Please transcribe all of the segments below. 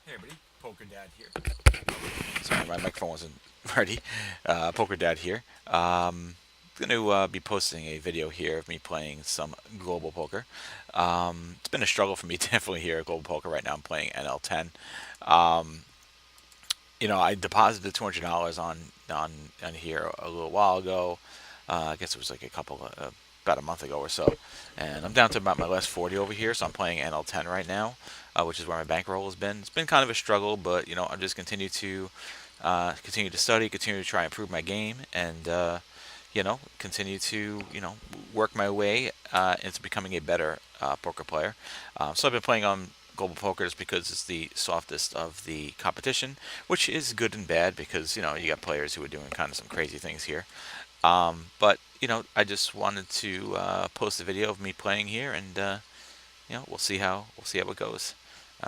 Hey everybody, Poker Dad here. Sorry, my microphone wasn't ready. Poker Dad here. Going to be posting a video here of me playing some Global Poker. It's been a struggle for me definitely here at Global Poker. Right now I'm playing NL10. Um, I deposited $200 on here a little while ago. I guess it was like about a month ago or so, and I'm down to about my last 40 over here. So I'm playing NL10 right now, which is where my bankroll has been. It's been kind of a struggle, but I'm just continue to study, continue to try and improve my game, and continue to work my way into becoming a better poker player. So I've been playing on Global Poker just because it's the softest of the competition, which is good and bad because you got players who are doing kind of some crazy things here. But I just wanted to post a video of me playing here, and we'll see how it goes.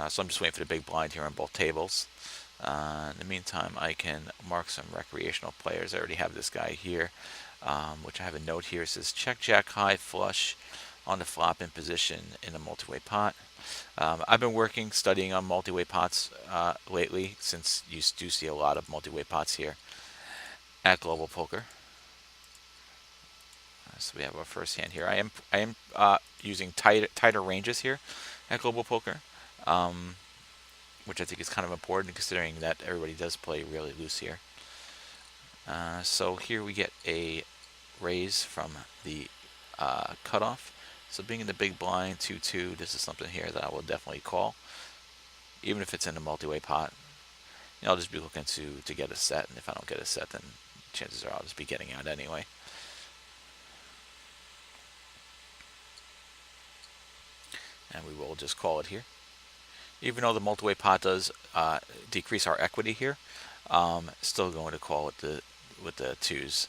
So I'm just waiting for the big blind here on both tables. In the meantime, I can mark some recreational players. I already have this guy here, which I have a note here. It says check jack high flush on the flop in position in a multi-way pot. I've been studying on multi-way pots lately, since you do see a lot of multi-way pots here at Global Poker. So we have our first hand here. I am using tighter ranges here at Global Poker, which I think is kind of important considering that everybody does play really loose here. So here we get a raise from the cutoff. So being in the big blind 2-2, this is something here that I will definitely call, even if it's in a multi-way pot. I'll just be looking to get a set, and if I don't get a set, then chances are I'll just be getting out anyway. And we will just call it here. Even though the multi-way pot does decrease our equity here, still going to call it with the twos.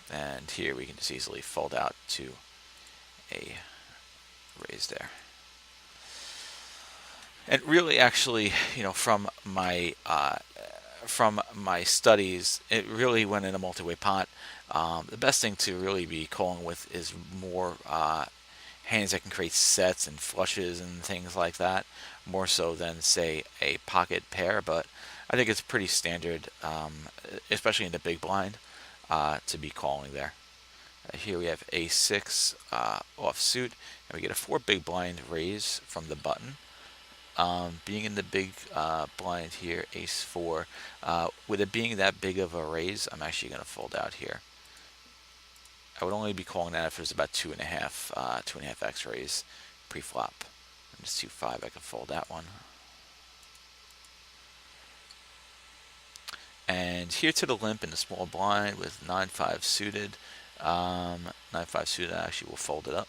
And here we can just easily fold out to a raise there. And really, actually, from my studies, it really went in a multi-way pot. The best thing to really be calling with is more hands that can create sets and flushes and things like that, more so than say a pocket pair. But I think it's pretty standard, especially in the big blind, to be calling there. Here we have a6 offsuit, and we get a 4 big blind raise from the button. Being in the big blind here, ace 4, with it being that big of a raise, I'm actually going to fold out here. I would only be calling that if it was about 2.5 raise pre-flop. And just 2-5, I can fold that one. And here to the limp in the small blind with 9-5 suited. 9-5 suited, I actually will fold it up.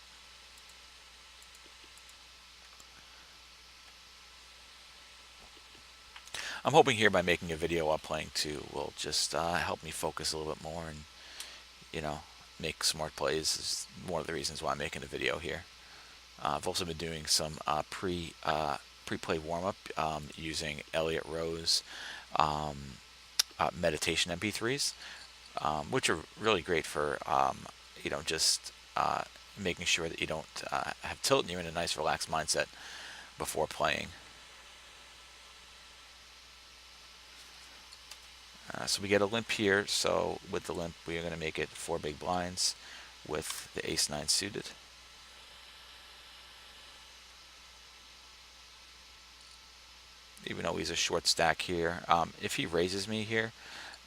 I'm hoping here by making a video while playing too will just help me focus a little bit more and, make smart plays. Is one of the reasons why I'm making a video here. I've also been doing some pre-play warm-up using Elliott Rose meditation MP3s, which are really great for just making sure that you don't have tilt and you're in a nice relaxed mindset before playing. So we get a limp here, so with the limp we are going to make it 4 big blinds with the ace-9 suited. Even though he's a short stack here, if he raises me here,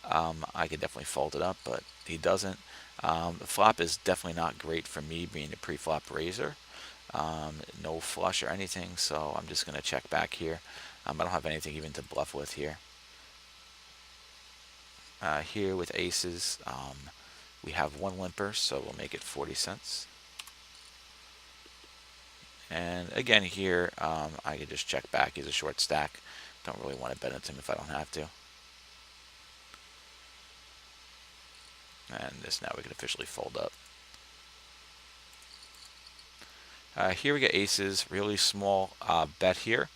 I could definitely fold it up, but he doesn't. The flop is definitely not great for me being a pre-flop raiser. No flush or anything, so I'm just going to check back here. I don't have anything even to bluff with here. Here with aces, we have one limper, so we'll make it 40 cents. And again here, I could just check back. He's a short stack. Don't really want to bet into him if I don't have to. And this now we can officially fold up. Here we get aces, really small bet here.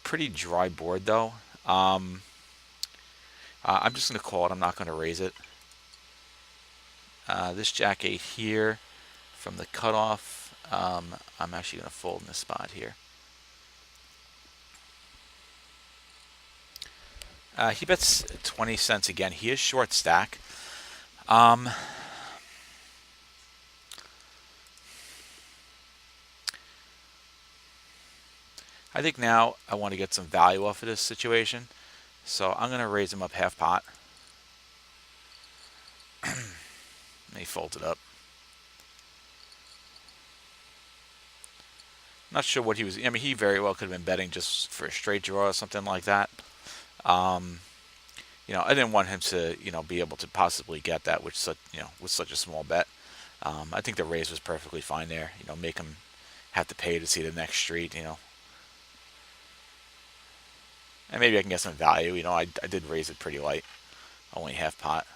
Pretty dry board though. I'm just going to call it. I'm not going to raise it. This jack 8 here from the cutoff, I'm actually going to fold in this spot here. He bets 20 cents again. He is short stack. Um, I think now I want to get some value off of this situation. So I'm going to raise him up half pot. And he folds it up. Not sure what he was. I mean, he very well could have been betting just for a straight draw or something like that. Um, I didn't want him to, be able to possibly get that with such, with such a small bet. I think the raise was perfectly fine there. Make him have to pay to see the next street. And maybe I can get some value. I did raise it pretty light, only half pot.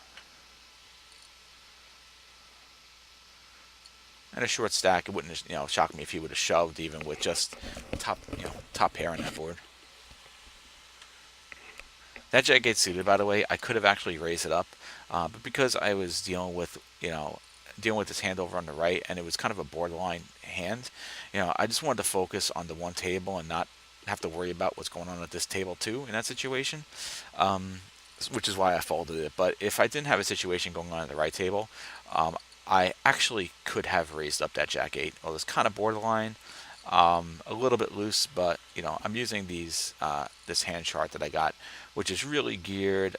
And a short stack, it wouldn't, shock me if he would have shoved even with just top pair on that board. That jack gets suited, by the way. I could have actually raised it up, but because I was dealing with this hand over on the right, and it was kind of a borderline hand, I just wanted to focus on the one table and not have to worry about what's going on at this table too in that situation, which is why I folded it. But if I didn't have a situation going on at the right table, I actually could have raised up that jack eight. Well, it's kind of borderline, a little bit loose, but I'm using this hand chart that I got, which is really geared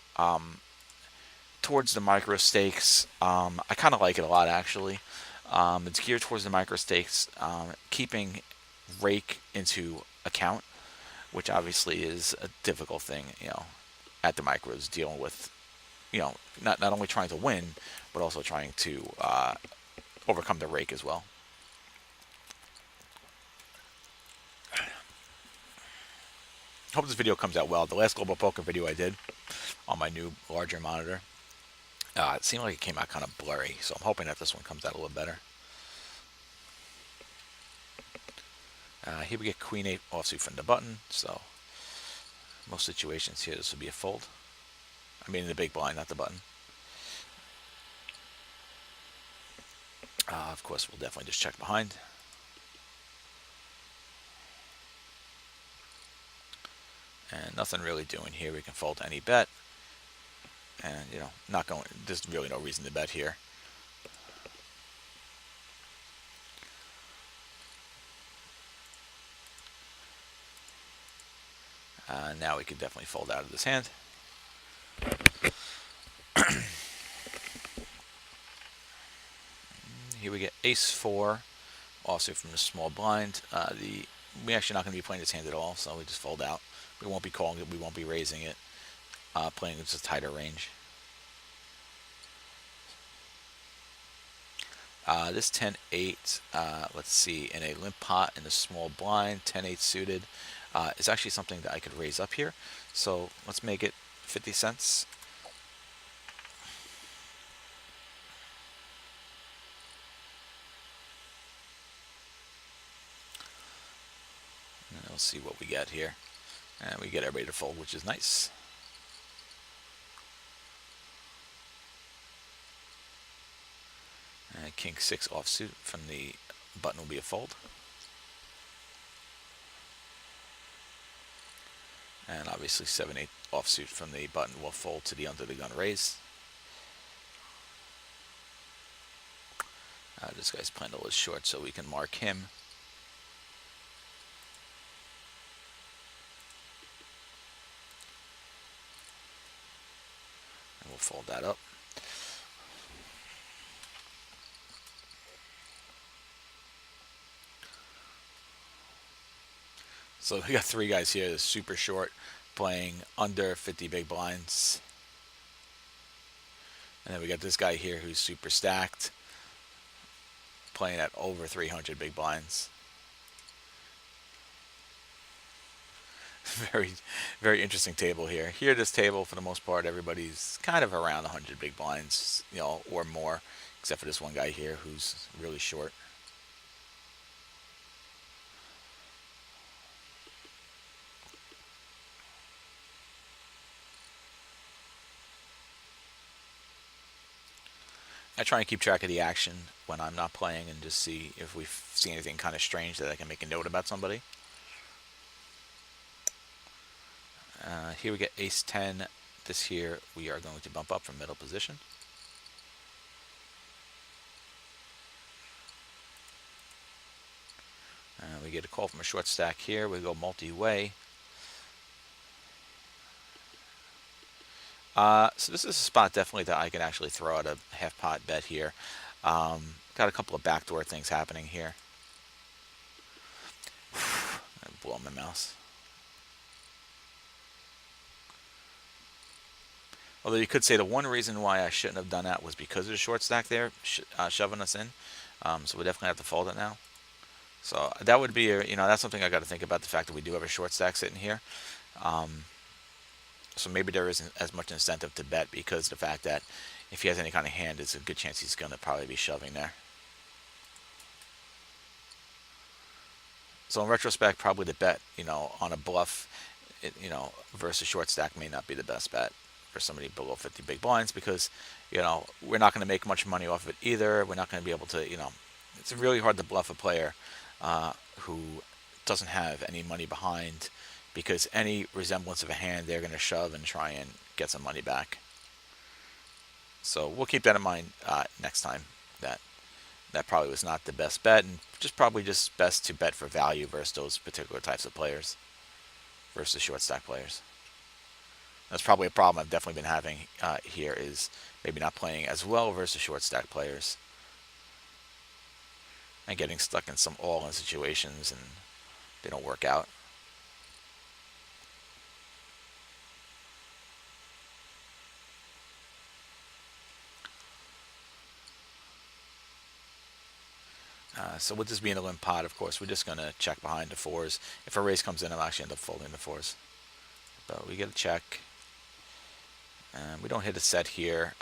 towards the micro stakes. I kind of like it a lot, actually. It's geared towards the micro stakes, keeping rake into account, which obviously is a difficult thing, at the micros, dealing with, not only trying to win, but also trying to overcome the rake as well. Hope this video comes out well. The last Global Poker video I did on my new larger monitor, it seemed like it came out kind of blurry, so I'm hoping that this one comes out a little better. Here we get Queen 8 offsuit from the button, so most situations here this would be a fold. I mean the big blind, not the button. Of course, we'll definitely just check behind. And nothing really doing here. We can fold any bet. And, not going, there's really no reason to bet here. Now we can definitely fold out of this hand. Here we get ace-4, also from the small blind. We're actually not going to be playing this hand at all, so we just fold out. We won't be calling it, we won't be raising it. Playing it's a tighter range. This 10-8, let's see, in a limp pot in the small blind, 10-8 suited, is actually something that I could raise up here. So let's make it 50 cents. And we'll see what we get here. And we get everybody to fold, which is nice. And King 6 offsuit from the button will be a fold. And obviously 7-8 offsuit from the button will fold to the under the gun raise. This guy's playing a little short, so we can mark him. And we'll fold that up. So we got three guys here that's super short, playing under 50 big blinds. And then we got this guy here who's super stacked, playing at over 300 big blinds. Very, very interesting table here. Here, this table, for the most part, everybody's kind of around 100 big blinds, or more, except for this one guy here who's really short. I try and keep track of the action when I'm not playing and just see if we see anything kind of strange that I can make a note about somebody. Here we get ace 10. This here we are going to bump up from middle position. We get a call from a short stack here. We go multi-way. So this is a spot definitely that I can actually throw out a half pot bet here. Got a couple of backdoor things happening here. I blew on my mouse. Although you could say the one reason why I shouldn't have done that was because of the short stack there, shoving us in. So we definitely have to fold it now. So that would be, that's something I got to think about, the fact that we do have a short stack sitting here. So maybe there isn't as much incentive to bet because of the fact that if he has any kind of hand, it's a good chance he's going to probably be shoving there. So in retrospect, probably the bet, on a bluff, versus short stack may not be the best bet for somebody below 50 big blinds because, we're not going to make much money off of it either. We're not going to be able to, it's really hard to bluff a player who doesn't have any money behind, because any resemblance of a hand, they're going to shove and try and get some money back. So we'll keep that in mind next time. That probably was not the best bet, and probably just best to bet for value versus those particular types of players, versus short stack players. That's probably a problem I've definitely been having here, is maybe not playing as well versus short stack players and getting stuck in some all-in situations and they don't work out. So with this being a limp pot, of course, we're just going to check behind the fours. If a raise comes in, I'll actually end up folding the fours. But we get a check. And we don't hit a set here.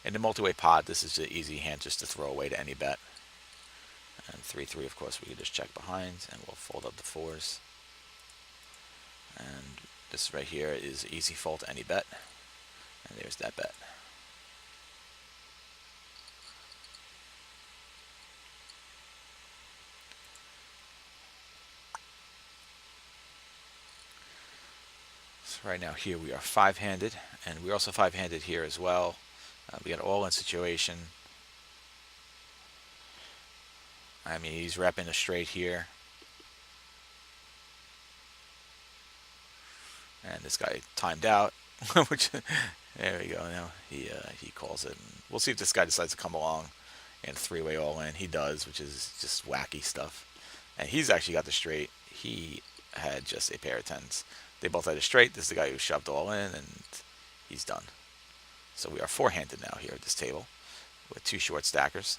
In the multi-way pot, this is an easy hand just to throw away to any bet. And 3-3, of course, we can just check behind, and we'll fold up the fours. And this right here is easy fold to any bet. And there's that bet. Right now here we are five-handed, and we're also five-handed here as well. We got an all-in situation. I mean, he's repping a straight here. And this guy timed out, which, there we go. Now he calls it. And we'll see if this guy decides to come along and three-way all-in. He does, which is just wacky stuff. And he's actually got the straight. He had just a pair of tens. They both had a straight. This is the guy who shoved all in, and he's done. So we are four-handed now here at this table with two short stackers.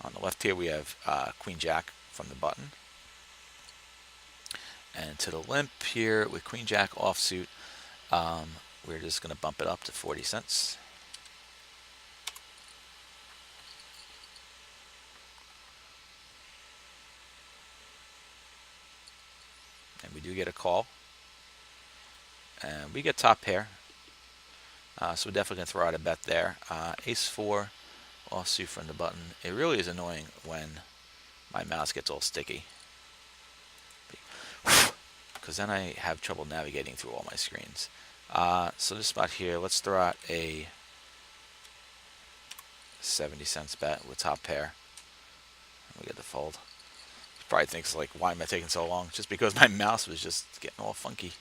On the left here we have Queen Jack from the button. And to the limp here with Queen Jack offsuit, we're just going to bump it up to 40 cents. And we do get a call. And we get top pair. So we're definitely going to throw out a bet there. Ace-4 offsuit from the button. It really is annoying when my mouse gets all sticky, because then I have trouble navigating through all my screens. So this spot here, let's throw out a 70 cents bet with top pair. We get the fold. He probably thinks, like, why am I taking so long? Just because my mouse was just getting all funky,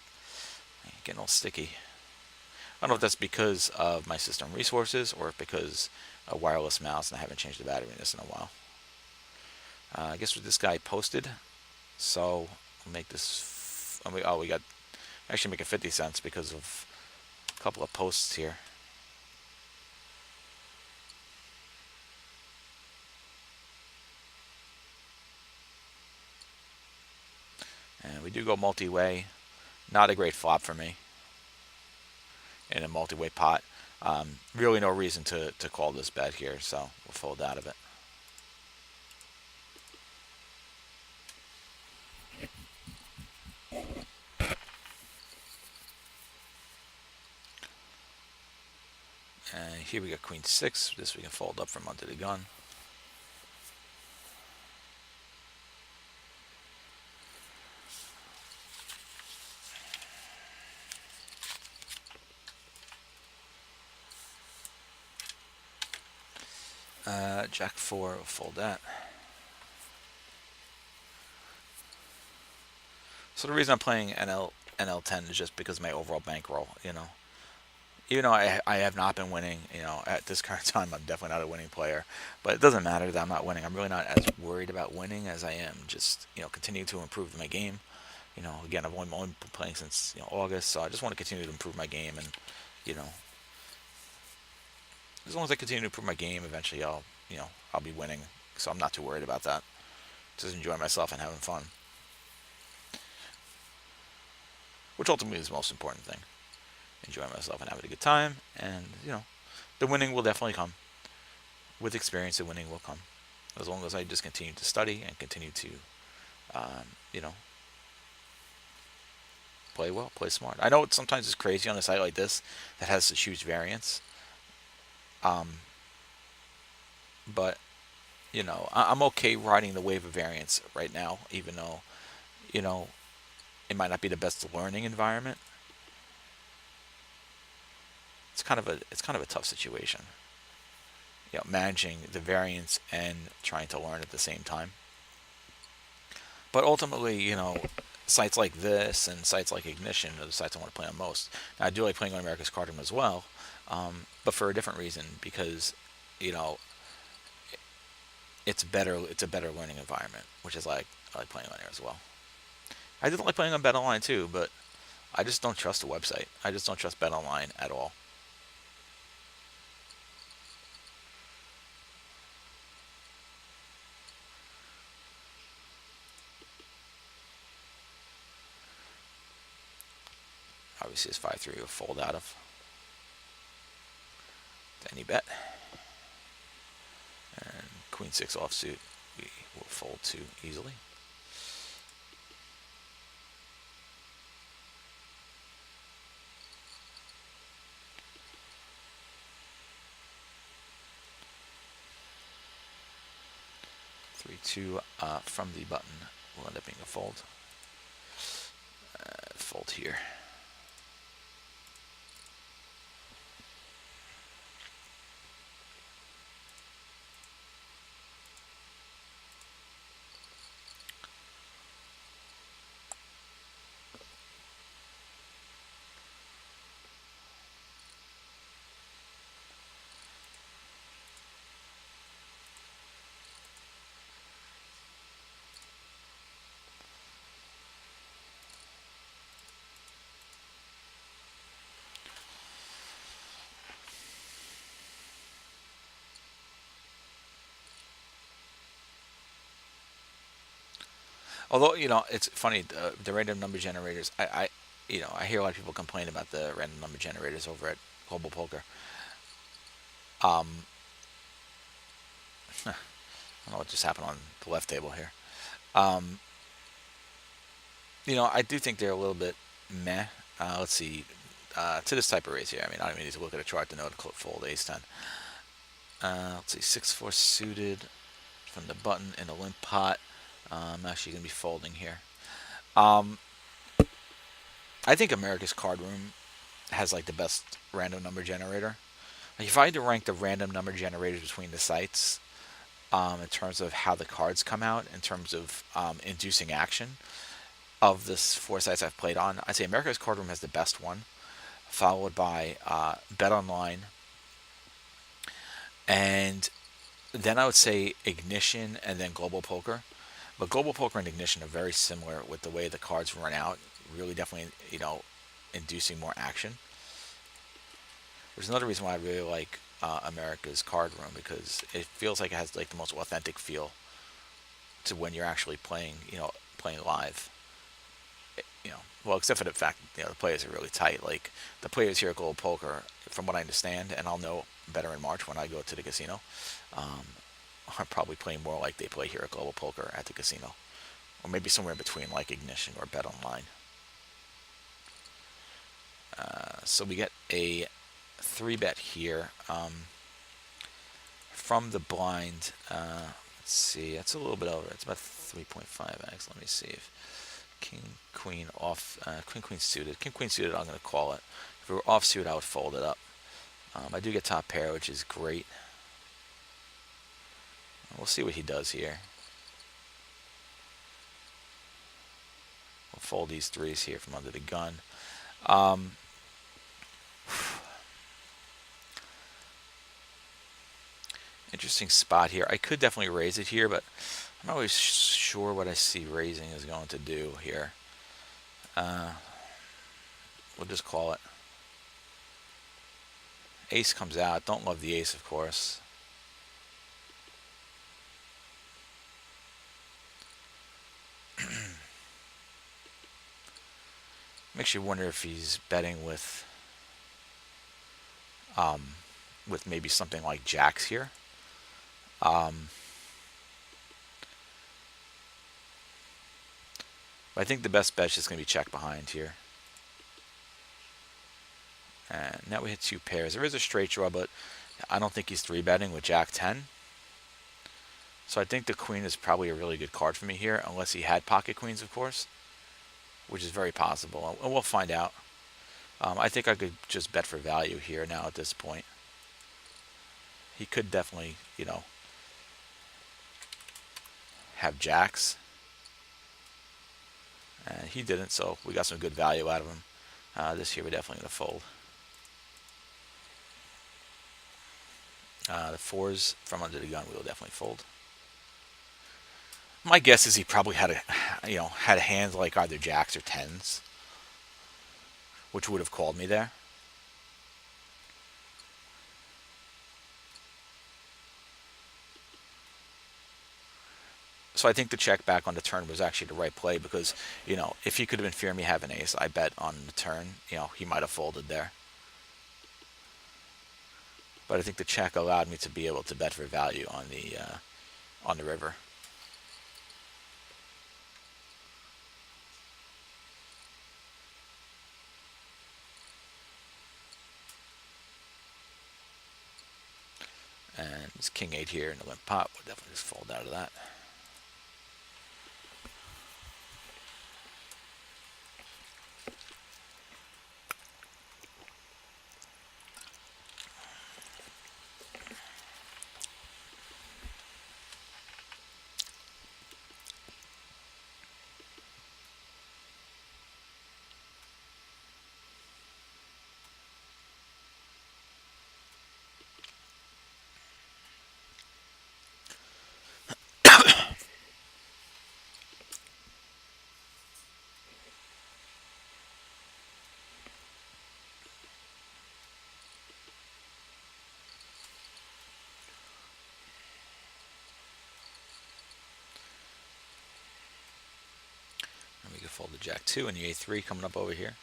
getting all sticky. I don't know if that's because of my system resources or because a wireless mouse and I haven't changed the battery in this in a while. I guess this guy posted, so we'll make this. We got actually make it 50 cents because of a couple of posts here. And we do go multi-way. Not a great flop for me in a multi-way pot. Really no reason to call this bet here, so we'll fold out of it. And here we got Queen 6. This we can fold up from under the gun. Jack 4, will fold that. So the reason I'm playing NL10 is just because of my overall bankroll, you know. Even though I have not been winning, you know, at this current time, I'm definitely not a winning player. But it doesn't matter that I'm not winning. I'm really not as worried about winning as I am just, you know, continuing to improve my game. You know, again, I've only been playing since, you know, August, so I just want to continue to improve my game. And, you know, as long as I continue to improve my game, eventually I'll be winning. So I'm not too worried about that. Just enjoying myself and having fun, which ultimately is the most important thing. Enjoying myself and having a good time, and you know, the winning will definitely come. With experience, the winning will come. As long as I just continue to study and continue to, you know, play well, play smart. I know sometimes it's crazy on a site like this that has such huge variance, um, but you know, I'm okay riding the wave of variance right now, even though, you know, it might not be the best learning environment. It's kind of a tough situation, you know, managing the variance and trying to learn at the same time. But ultimately, you know, sites like this and sites like Ignition are the sites I want to play on most. Now, I do like playing on America's Card Room as well, but for a different reason, because, you know, it's better. It's a better learning environment, which is like I like playing on there as well. I did like playing on BetOnline too, but I just don't trust the website. I just don't trust BetOnline at all. Obviously, it's 5-3 will fold out of any bet, and Queen 6 offsuit we will fold to easily. Three two from the button will end up being a fold. Fold here. Although, you know, it's funny, the random number generators. You know, I hear a lot of people complain about the random number generators over at Global Poker. Um, I don't know what just happened on the left table here. Um, you know, I do think they're a little bit meh. Let's see. To this type of raise here, I mean, I don't even need to look at a chart to know to fold ace 10. Let's see, 6-4 suited from the button in a limp pot. I'm actually going to be folding here. Um, I think America's Card Room has like the best random number generator. Like if I had to rank the random number generators between the sites, in terms of how the cards come out, in terms of inducing action of this four sites I've played on, I'd say America's Card Room has the best one, followed by Bet Online, and then I would say Ignition, and then Global Poker. But Global Poker and Ignition are very similar with the way the cards run out. Really, definitely, you know, inducing more action. There's another reason why I really like America's Card Room, because it feels like it has like the most authentic feel to when you're actually playing, you know, playing live. You know, well, except for the fact, you know, the players are really tight. Like the players here at Global Poker, from what I understand, and I'll know better in March when I go to the casino, um, are probably playing more like they play here at Global Poker at the casino, or maybe somewhere between like Ignition or Bet Online. So we get a 3-bet here from the blind. Let's see, it's a little bit over. It's about 3.5x. Let me see if King Queen off, Queen Queen suited. King Queen suited, I'm going to call it. If it were offsuit, I would fold it up. I do get top pair, which is great. We'll see what he does here. We'll fold these threes here from under the gun. Interesting spot here. I could definitely raise it here, but I'm not always sure what I see raising is going to do here. We'll just call it. Ace comes out. Don't love the ace, of course. Makes you wonder if he's betting with maybe something like jacks here. But I think the best bet is just going to be check behind here. And now we hit two pairs. There is a straight draw, but I don't think he's 3-betting with Jack 10. So I think the queen is probably a really good card for me here, unless he had pocket queens, of course, which is very possible. And we'll find out. I think I could just bet for value here now at this point. He could definitely, have jacks. And he didn't, so we got some good value out of him. This here we're definitely going to fold. The fours from under the gun we will definitely fold. My guess is he probably had a hand like either jacks or tens, which would have called me there. So I think the check back on the turn was actually the right play because, if he could have been fearing me having ace, I bet on the turn, he might have folded there. But I think the check allowed me to be able to bet for value on the river. And it's king 8 here in the limp pot. We'll definitely just fold out of that. And we can fold the jack 2 and the a3 coming up over here.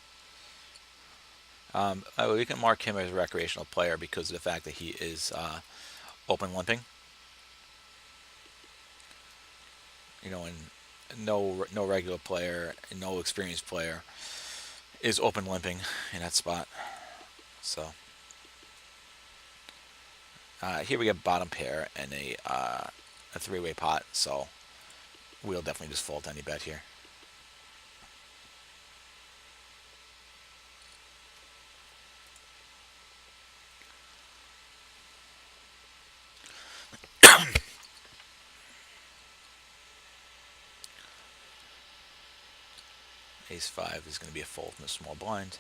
We can mark him as a recreational player because of the fact that he is open limping. And no regular player, no experienced player is open limping in that spot. So here we get bottom pair and a three-way pot. So we'll definitely just fold any bet here. Ace 5 is going to be a fold from the small blind.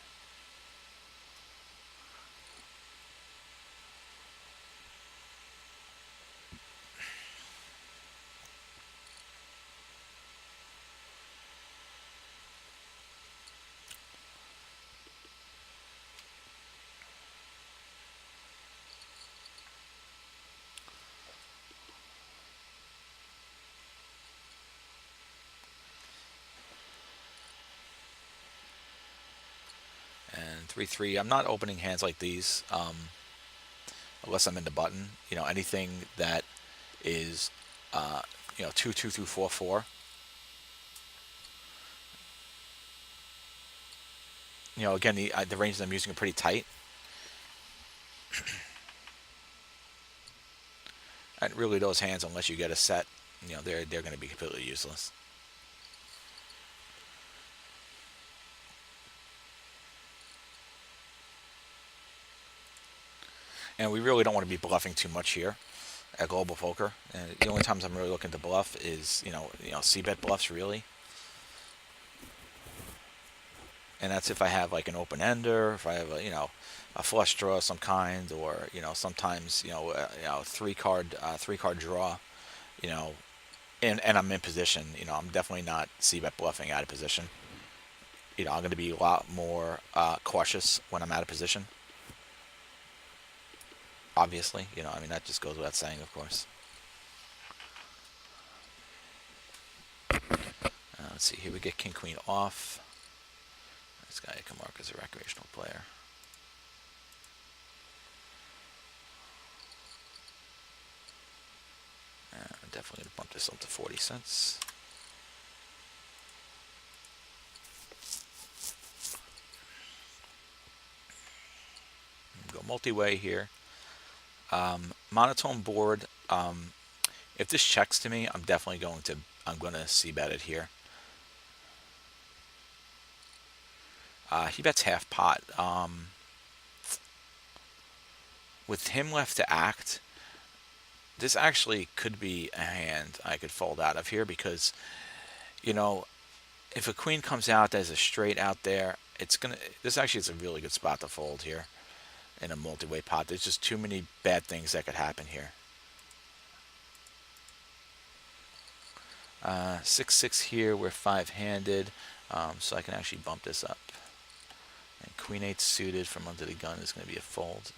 And 3-3. I'm not opening hands like these unless I'm in the button. Anything that is 2-2 through 4-4. Again, the ranges I'm using are pretty tight. And really, those hands, unless you get a set, they're going to be completely useless. And we really don't want to be bluffing too much here. at Global Poker, and the only times I'm really looking to bluff is c-bet bluffs really, and that's if I have like an open ender, if I have a flush draw of some kind, or sometimes three card draw, you know, and I'm in position. I'm definitely not c-bet bluffing out of position. I'm going to be a lot more cautious when I'm out of position. Obviously, I mean that just goes without saying, of course. Let's see here. We get king queen off. This guy can mark as a recreational player. I'm definitely going to bump this up to 40 cents. Go multi-way here. Monotone board. If this checks to me, I'm going to c-bet it here. He bets half pot. With him left to act, this actually could be a hand I could fold out of here because, if a queen comes out, there's a straight out there. This actually is a really good spot to fold here in a multi-way pot. There's just too many bad things that could happen here. 6-6 here. We're five-handed, so I can actually bump this up. And queen 8 suited from under the gun is going to be a fold.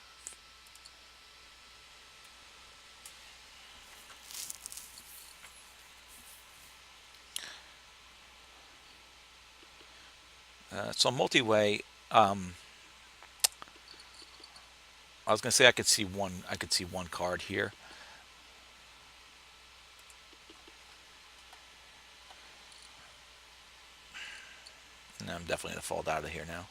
So multi-way. I was going to say I could see one card here. And I'm definitely going to fold out of here now.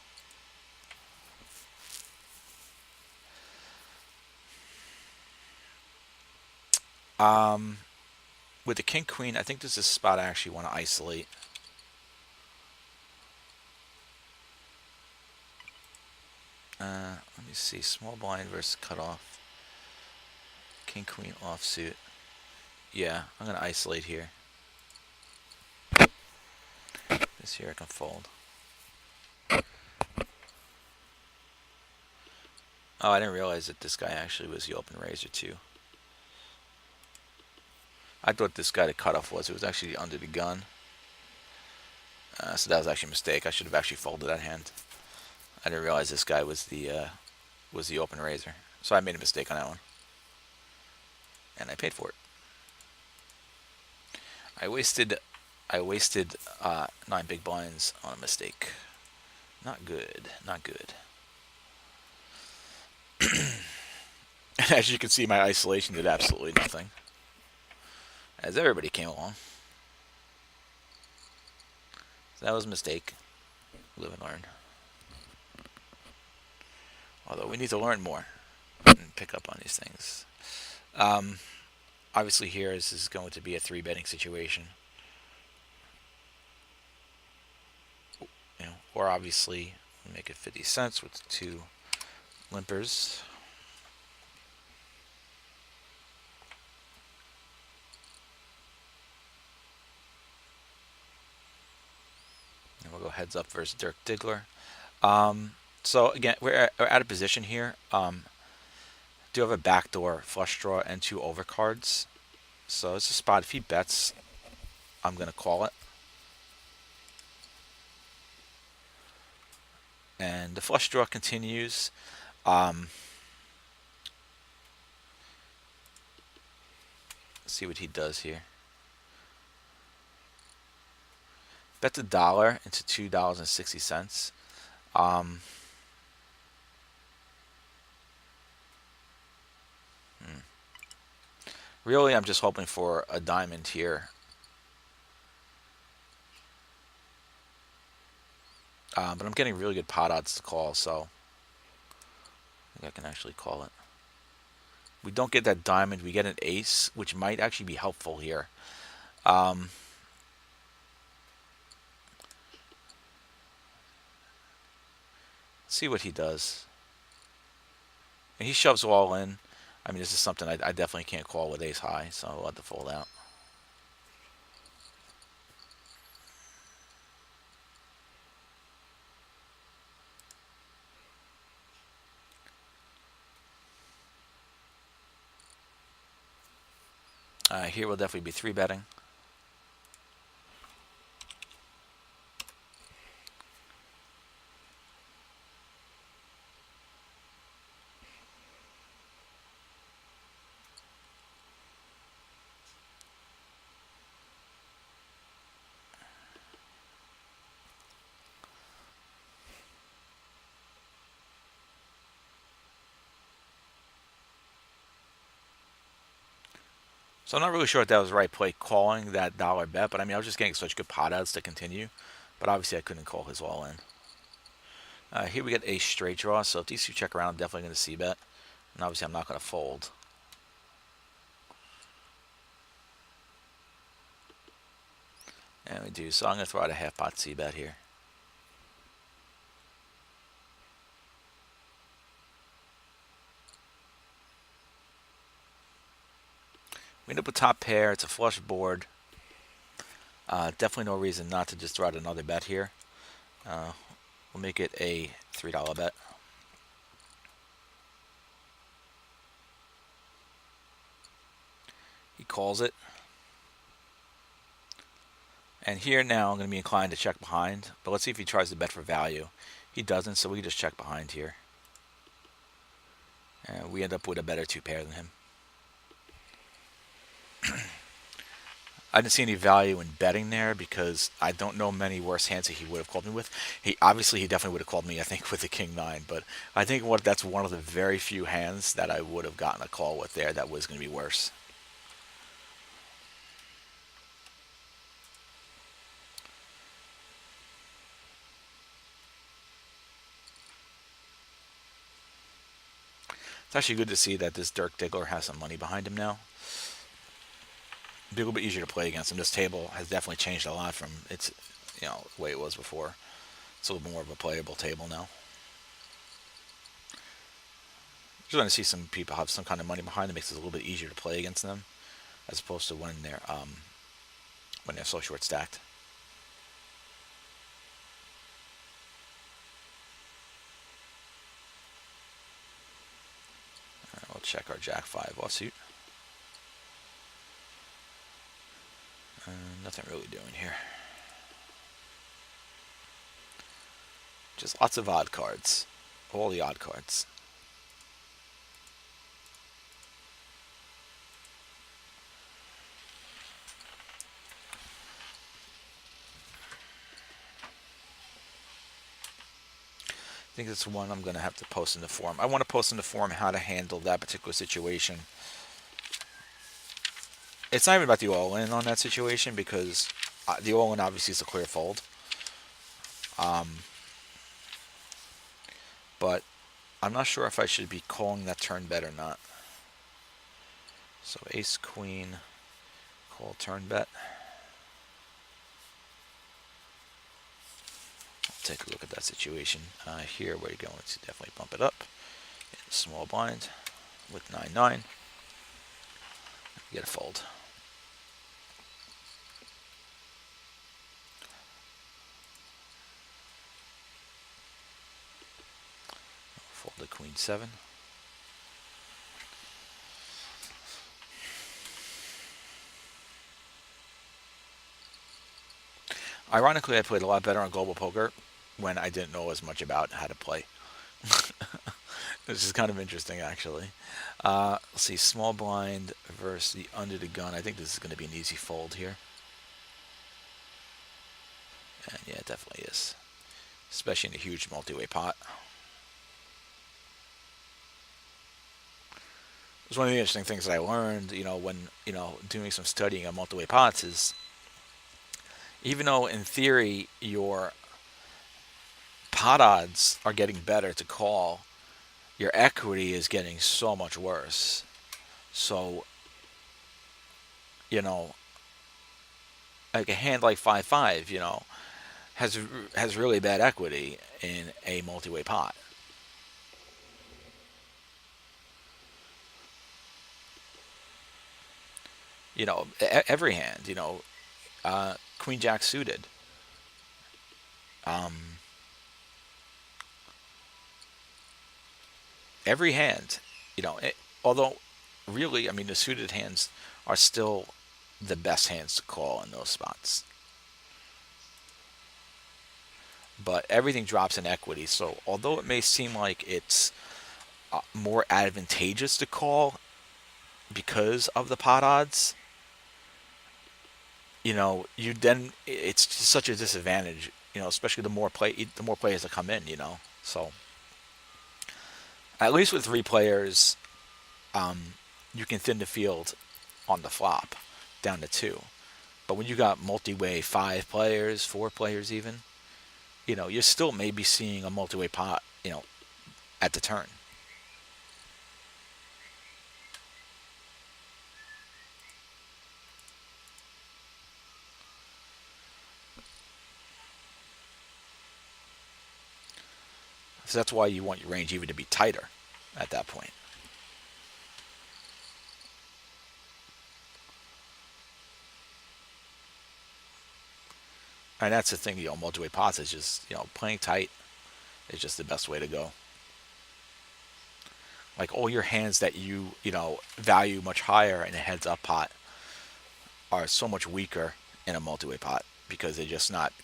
With the king queen, I think this is a spot I actually want to isolate. Let me see. Small blind versus cutoff. King queen offsuit. Yeah, I'm going to isolate here. This here I can fold. Oh, I didn't realize that this guy actually was the open raiser too. I thought this guy the cutoff was. It was actually under the gun. So that was actually a mistake. I should have actually folded that hand. I didn't realize this guy was the open raiser. So I made a mistake on that one. And I paid for it. I wasted 9 big blinds on a mistake. Not good. Not good. And as you can see, my isolation did absolutely nothing. As everybody came along. So that was a mistake. Live and learn. Although we need to learn more and pick up on these things. Obviously here this is going to be a 3-betting situation. Or obviously make it 50 cents with 2 limpers. And we'll go heads up versus Dirk Diggler. So again, we're out of position here. Do have a backdoor flush draw and 2 overcards. So it's a spot. If he bets, I'm going to call it. And the flush draw continues. Let's see what he does here. Bet the dollar into $2.60. Really, I'm just hoping for a diamond here. But I'm getting really good pot odds to call, so I think I can actually call it. We don't get that diamond. We get an ace, which might actually be helpful here. See what he does. And he shoves all in. I mean, this is something I definitely can't call with ace high, so I'll have to fold out. Here we'll definitely be 3-betting. So I'm not really sure if that was the right play calling that dollar bet, but I mean, I was just getting such good pot odds to continue. But obviously, I couldn't call his all in. Here we get a straight draw, so if these two check around, I'm definitely going to c-bet. And obviously, I'm not going to fold. And we do, so I'm going to throw out a half pot c-bet here. We end up with top pair. It's a flush board. Definitely no reason not to just throw out another bet here. We'll make it a $3 bet. He calls it. And here now I'm going to be inclined to check behind. But let's see if he tries to bet for value. He doesn't, so we just check behind here. And we end up with a better two pair than him. I didn't see any value in betting there because I don't know many worse hands that he would have called me with. He definitely would have called me, I think, with the king nine. But I think that's one of the very few hands that I would have gotten a call with there that was going to be worse. It's actually good to see that this Dirk Diggler has some money behind him now. It'll be a little bit easier to play against him. This table has definitely changed a lot from its, the way it was before. It's a little bit more of a playable table now. Just want to see some people have some kind of money behind them. Makes it a little bit easier to play against them, as opposed to when they're so short stacked. We'll check our Jack 5 offsuit. Nothing really doing here. Just lots of odd cards. All the odd cards. I think it's one I'm going to have to post in the forum. I want to post in the forum how to handle that particular situation. It's not even about the all-in on that situation because the all-in obviously is a clear fold. But I'm not sure if I should be calling that turn bet or not. So ace, queen, call turn bet. I'll take a look at that situation. Here we're going to definitely bump it up. Small blind with 9-9. Get a fold. Fold the queen 7. Ironically, I played a lot better on Global Poker when I didn't know as much about how to play. This is kind of interesting, actually. Let's see, small blind versus the under the gun. I think this is going to be an easy fold here. And yeah, it definitely is. Especially in a huge multi-way pot. It was one of the interesting things that I learned, when, doing some studying on multi-way pots is, even though in theory your pot odds are getting better to call, your equity is getting so much worse. So, like a hand like 5-5, has really bad equity in a multi-way pot. Every hand, Queen Jack suited. Um, every hand, although really, I mean, the suited hands are still the best hands to call in those spots. But everything drops in equity, so although it may seem like it's more advantageous to call because of the pot odds, you then it's just such a disadvantage. Especially the more players that come in. So at least with three players, you can thin the field on the flop down to two. But when you got multi-way 5 players, 4 players even, you're still maybe seeing a multi-way pot, at the turn. So that's why you want your range even to be tighter at that point. And that's the thing, multi-way pots is just, playing tight is just the best way to go. Like all your hands that value much higher in a heads-up pot are so much weaker in a multi-way pot because they're just not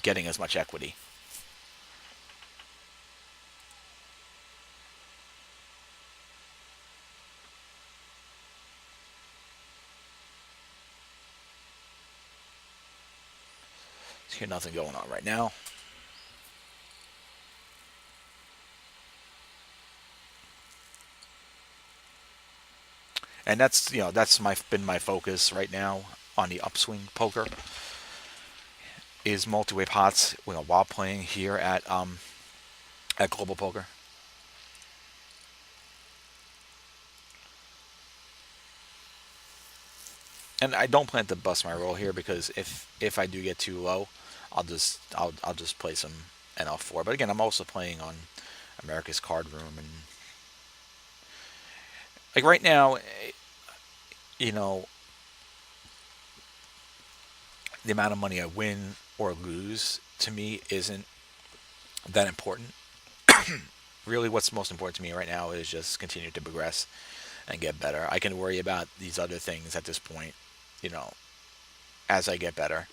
getting as much equity. So here's nothing going on right now. And that's been my focus right now on the upswing poker is multi-way pots while playing here at Global Poker. And I don't plan to bust my roll here because if I do get too low, I'll just play some NL4. But again, I'm also playing on America's Card Room, and like right now, you know, the amount of money I win or lose to me isn't that important. Really, what's most important to me right now is just continue to progress and get better. I can worry about these other things at this point, you know, as I get better.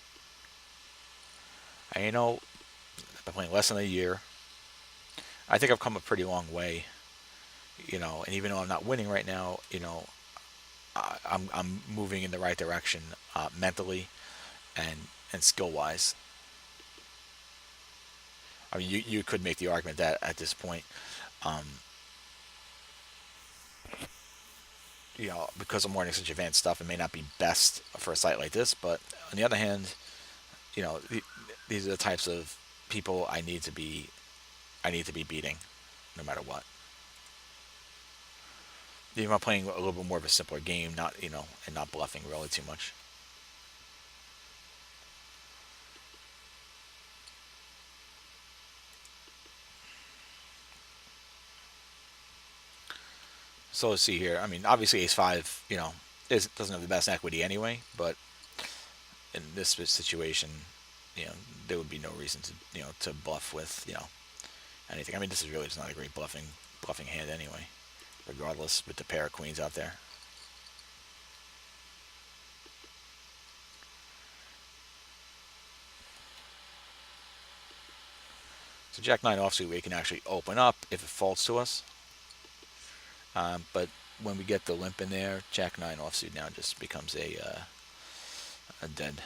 And I've been playing less than a year. I think I've come a pretty long way, and even though I'm not winning right now, I'm moving in the right direction mentally and skill wise. I mean, you could make the argument that at this point, um, because I'm learning such advanced stuff, it may not be best for a site like this. But on the other hand, these are the types of people I need to be beating, no matter what. Even if I'm playing a little bit more of a simpler game, not and not bluffing really too much. So let's see here. I mean, obviously Ace Five, doesn't have the best equity anyway. But in this situation, there would be no reason to bluff with anything. I mean, this is really just not a great bluffing hand anyway. Regardless, with the pair of queens out there. So Jack 9 offsuit we can actually open up if it falls to us. But when we get the limp in there, Jack 9 offsuit now just becomes a dead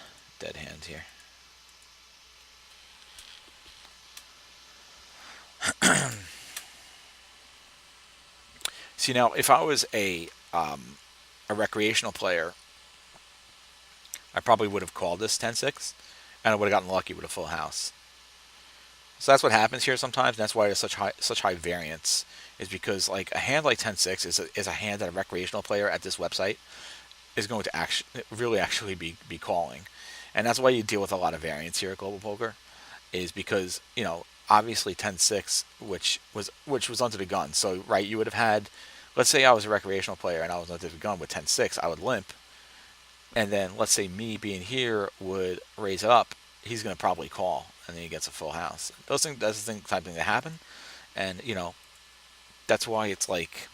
hand here. See, now if I was a recreational player, I probably would have called this 10-6, and I would have gotten lucky with a full house. So that's what happens here sometimes. And that's why there's such high variance. Is because like a hand like 10-6 is a hand that a recreational player at this website is going to actually be calling, and that's why you deal with a lot of variance here at Global Poker, is because obviously 10-6, which was under the gun. So right, you would have had let's say I was a recreational player and I was not this gun with 10-6, I would limp, and then let's say me being here would raise up. He's going to probably call, and then he gets a full house. Those things, that's the type of thing that happen, and that's why it's like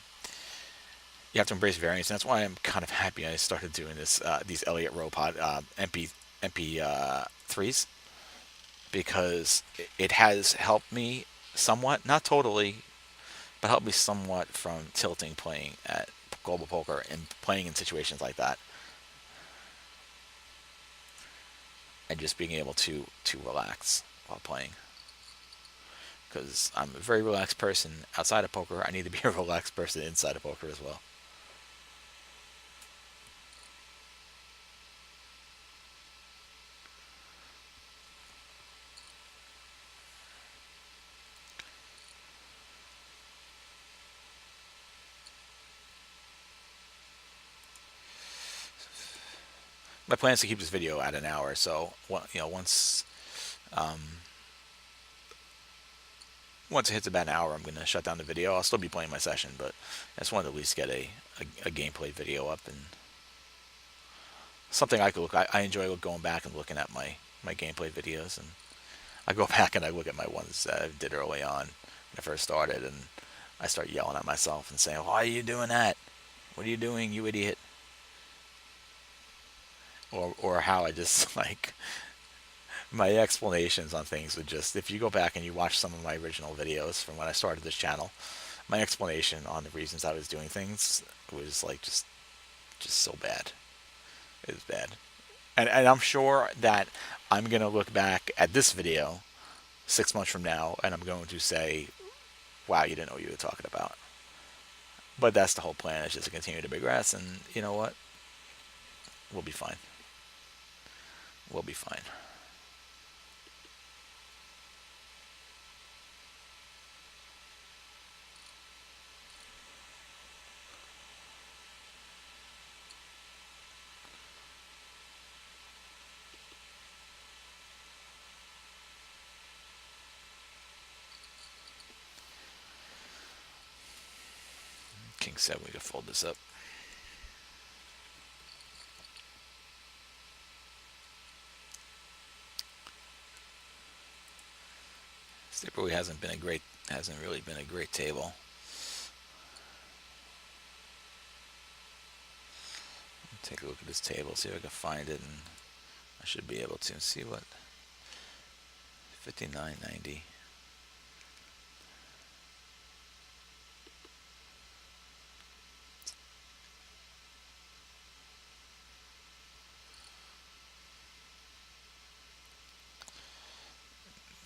you have to embrace variance. And that's why I'm kind of happy I started doing this these Elliott Row pod MP threes, because it has helped me somewhat, not totally, but helped me somewhat from tilting playing at Global Poker and playing in situations like that, and just being able to relax while playing. Because I'm a very relaxed person outside of poker, I need to be a relaxed person inside of poker as well. My plan is to keep this video at an hour, so um, once it hits about an hour, I'm going to shut down the video. I'll still be playing my session, but I just wanted to at least get a gameplay video up, and something I could look. I enjoy going back and looking at my gameplay videos, and I go back and I look at my ones that I did early on when I first started, and I start yelling at myself and saying, "Why are you doing that? What are you doing, you idiot?" Or how I just like my explanations on things would just, if you go back and you watch some of my original videos from when I started this channel, my explanation on the reasons I was doing things was like just so bad. It was bad. And I'm sure that I'm going to look back at this video 6 months from now and I'm going to say, wow, you didn't know what you were talking about. But that's the whole plan, is just to continue to progress, and you know what? We'll be fine. We'll be fine. King 7, we can fold this up. This really hasn't really been a great table. Take a look at this table, see if I can find it, and I should be able to see what 59.90.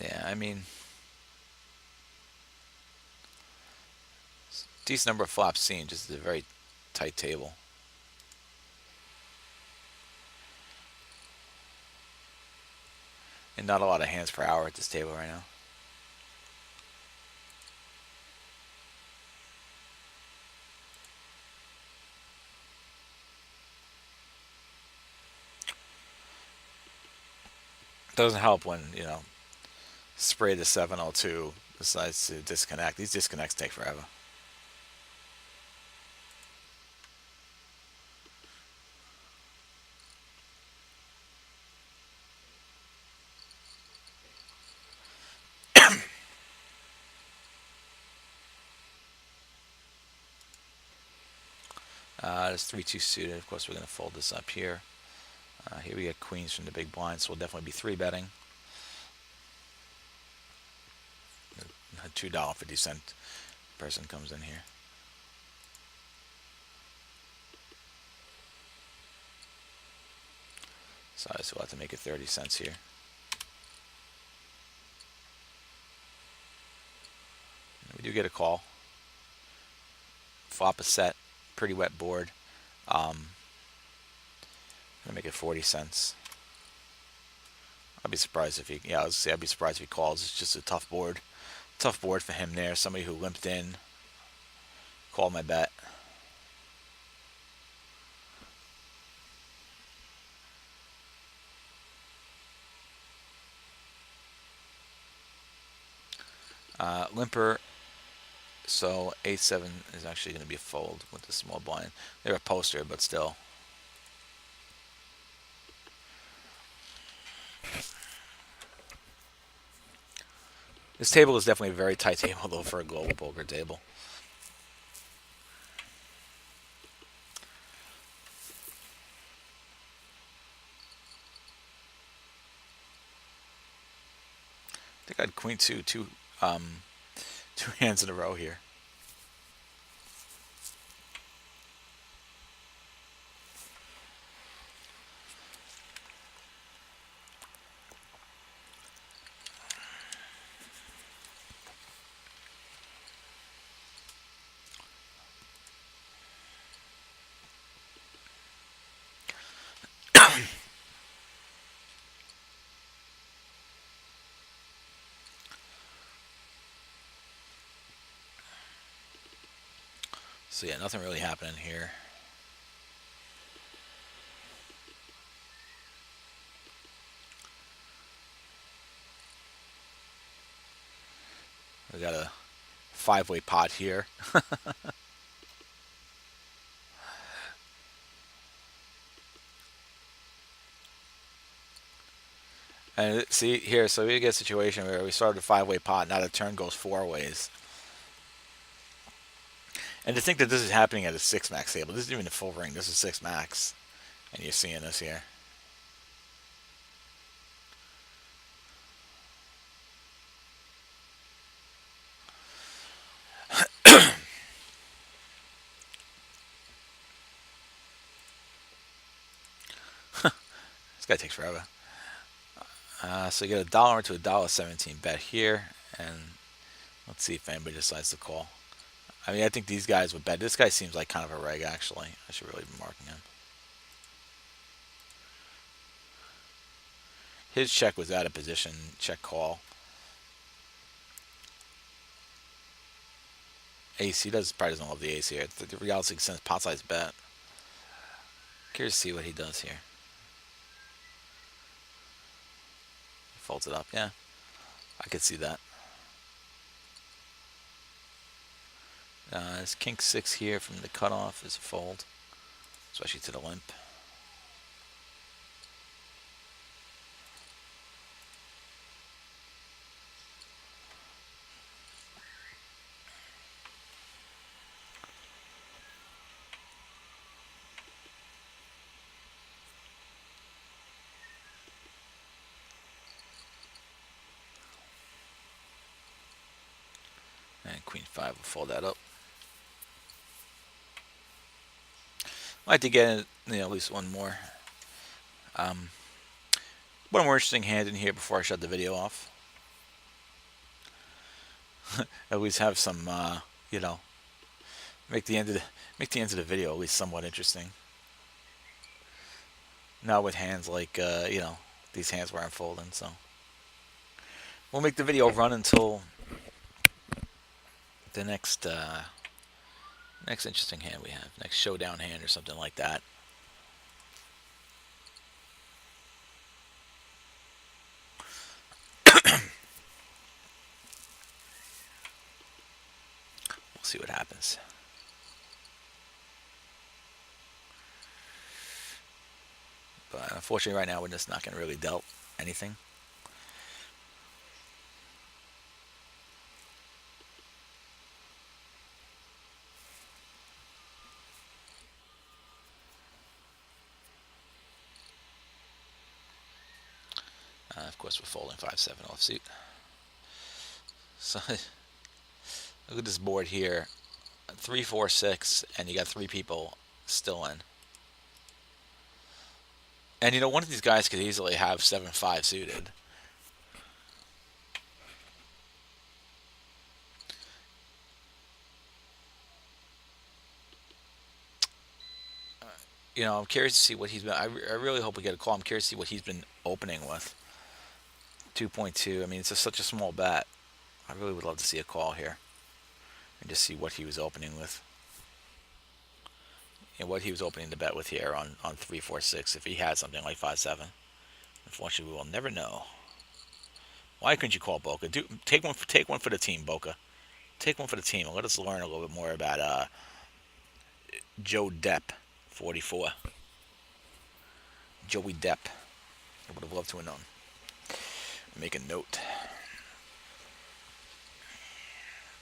Yeah, I mean, decent number of flops seen, just a very tight table. And not a lot of hands per hour at this table right now. Doesn't help when, spray the 702 decides to disconnect. These disconnects take forever. There's 3-2 suited. Of course, we're going to fold this up here. Here we get queens from the big blind, so we'll definitely be 3-betting. A $2.50 person comes in here. So we'll have to make it 30 cents here. We do get a call. Flop a set. Pretty wet board. I'm gonna make it 40 cents. I'd be surprised if he. Yeah, I was say I'd be surprised if he calls. It's just a tough board. Tough board for him there. Somebody who limped in. Called my bet. Limper So A7 is actually going to be a fold with the small blind. They're a poster, but still. This table is definitely a very tight table, though, for a global poker table. I think I had queen um, two hands in a row here. So yeah, nothing really happening here. We got a five-way pot here. And see here, so we get a situation where we started a five-way pot, now the turn goes four ways. And to think that this is happening at a six max table, this isn't even a full ring, this is six max. And you're seeing this here. This guy takes forever. So you get $1 to $1.17 bet here, and let's see if anybody decides to call. I mean, I think these guys would bet. This guy seems like kind of a reg, actually. I should really be marking him. His check was out of position. Check call. Ace. He probably doesn't love the ace here. The reality sends pot size bet. Curious to see what he does here. He folds it up. Yeah, I could see that. His king six here from the cutoff is a fold, especially to the limp. And queen five will fold that up. I like to get at least one more. One more interesting hand in here before I shut the video off. At least have some, make the end of the video at least somewhat interesting. Not with hands like these hands were unfolding. So we'll make the video run until the next interesting hand we have, next showdown hand or something like that. We'll see what happens. But unfortunately, right now we're just not going to really dealt anything. Of course, we're folding 5-7 offsuit. So look at this board here, 3, 4, 6, and you got three people still in. And one of these guys could easily have 7-5 suited. I'm curious to see what he's been. I really hope we get a call. I'm curious to see what he's been opening with. 2.2. I mean, it's just such a small bet. I really would love to see a call here and just see what he was opening with. What he was opening the bet with here on 3, 4, 6. If he had something like 5-7. Unfortunately, we will never know. Why couldn't you call Boca? Take one for the team, Boca. take one for the team and let us learn a little bit more about Joe Depp, 44. Joey Depp. I would have loved to have known. Make a note.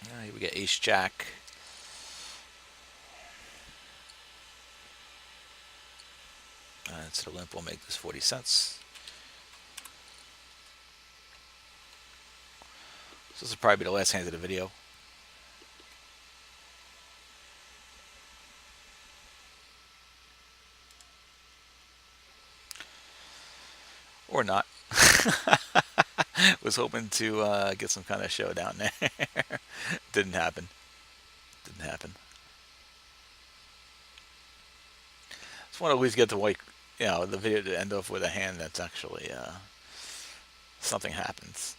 Here we get Ace Jack. So the limp will make this 40 cents. So this will probably be the last hand of the video. Or not. Was hoping to get some kind of show down there. Didn't happen. Didn't happen. Just want to at least get to, like, the video to end off with a hand that's actually something happens.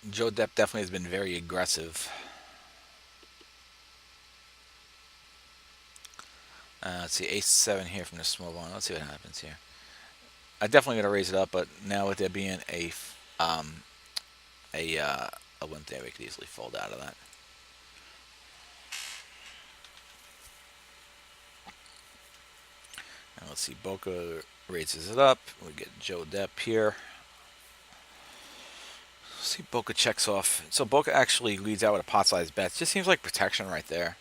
Joe Depp definitely has been very aggressive. Let's see, Ace 7 here from the small blind. Let's see what happens here. I'm definitely going to raise it up, but now with there being a limp there, we could easily fold out of that. And let's see, Boca raises it up. We get Joe Depp here. See, Boca checks off. So Boca actually leads out with a pot-sized bet. Just seems like protection right there.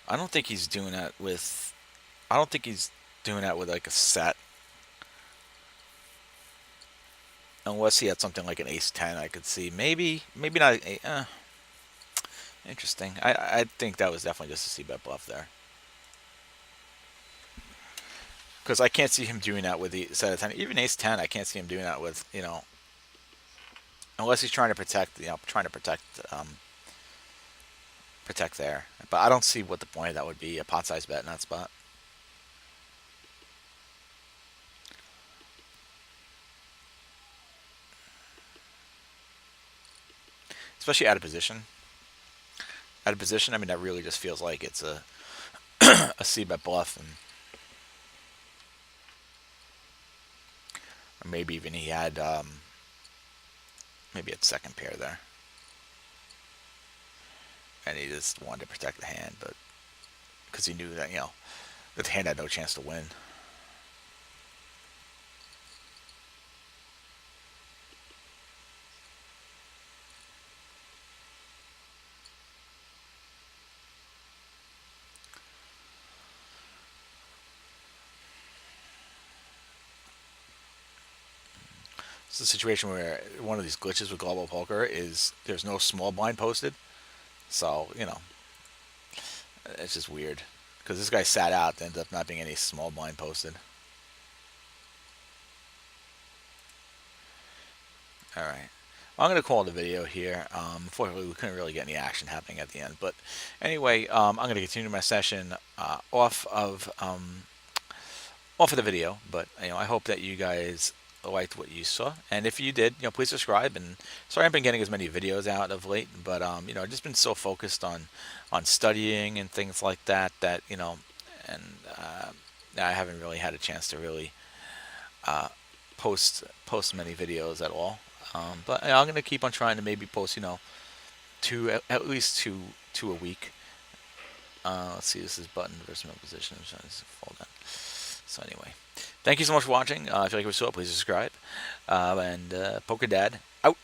I don't think he's doing that with. I don't think he's doing that with like a set. Unless he had something like an Ace 10, I could see maybe not. Interesting. I think that was definitely just a c-bet bluff there. Because I can't see him doing that with the set of 10. Even Ace 10, I can't see him doing that with, unless he's trying to protect, protect there. But I don't see what the point of that would be, a pot-sized bet in that spot. Especially out of position. Out of position, I mean, that really just feels like it's a a c-bet bluff, and or maybe even he had maybe at second pair there, and he just wanted to protect the hand, but because he knew that that the hand had no chance to win. It's a situation where one of these glitches with Global Poker is there's no small blind posted. So, it's just weird. Because this guy sat out, there ended up not being any small blind posted. Alright. I'm going to call the video here. Unfortunately, we couldn't really get any action happening at the end. But anyway, I'm going to continue my session off of the video. But I hope that you guys liked what you saw, and if you did, please subscribe. And sorry I haven't been getting as many videos out of late, but I've just been so focused on studying and things like that and I haven't really had a chance to really post many videos at all. But I'm gonna keep on trying to maybe post at least two a week. Let's see, this is button versus middle position. I'm trying to fold that. So anyway, thank you so much for watching. If you like what we saw, please subscribe. And Poker Dad out.